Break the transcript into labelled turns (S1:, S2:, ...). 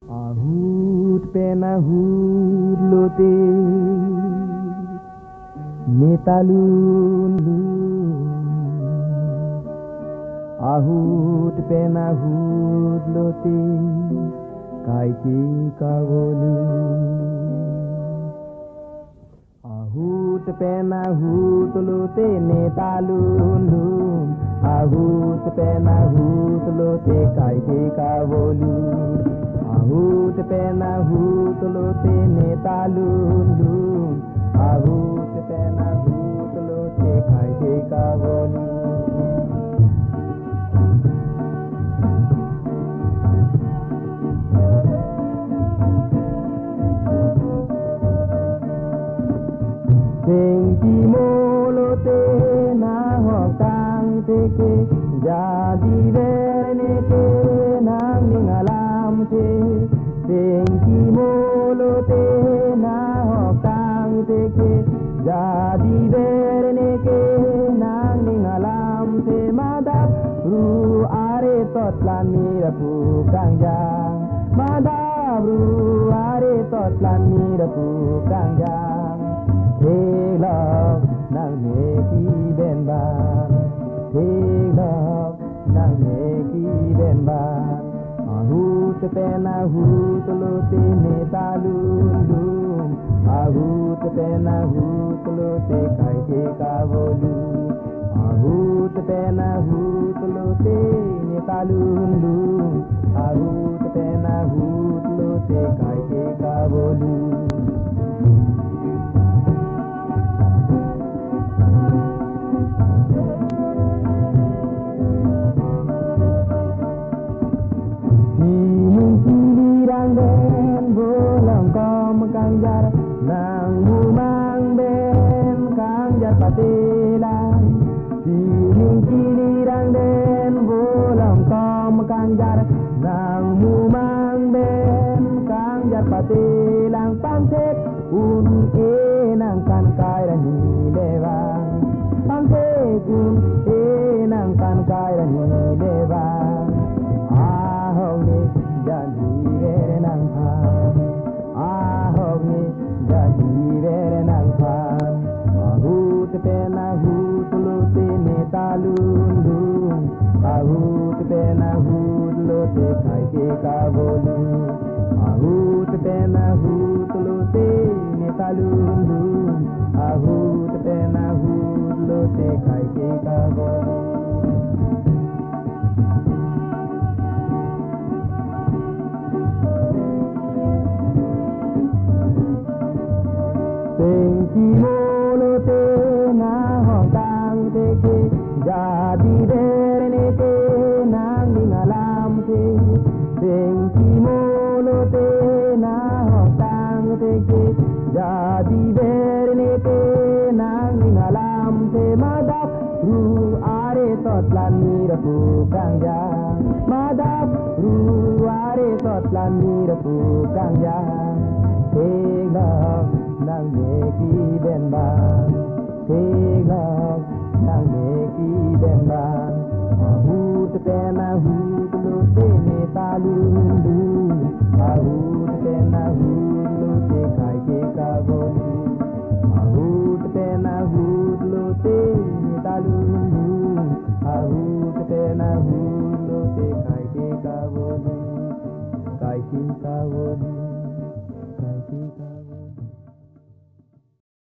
S1: Ahut penahut lote netalun ahut penahut lote kaiti kawolu ahut penahut lote netalun ahut penahut lote kaiti kawolu ahut penahut lote netalun ahut penahut lote kaiti kawolu Sengki molote na hokang teke jadi berneke nang ningalam te Sengki molote na hokang teke jadi berneke nang ningalam te madap ru are totlan mira pukang jang madap ru are totlan mira pukang jang Take love, nang neki ben ban. Take love, nang neki ben ban. Ahut penahut lote netalun ahut penahut lote kaite kawolu. Ahut penahut lote netalun ahut penahut lote kaite kawolu. Kangjar nang bumang ben kangjar patilan sining kilirang den bolang kom kangjar nang bumang ben kangjar patilang pansek un enang kan kairani dewang pansek un enang kan kairani dewang ahong ni janji berenang jadi berenang pan ahut penahut lote netalun ahut penahut lote kaite kawolu ahut penahut lote netalun ahut penahut lote kaite kawolu Sengki molote na hokang teke jadi berneke nang ningalam te Sengki molote na hokang teke jadi berneke nang ningalam te madap ru are totlan mira pukang jang madap ru are totlan mira pukang jang Take love nang neki ben ban Take love nang neki ben ban ahut penahut lote netalun ahut penahut lote kaite kawolu ahut penahut lote netalun ahut penahut lote kaite kawolu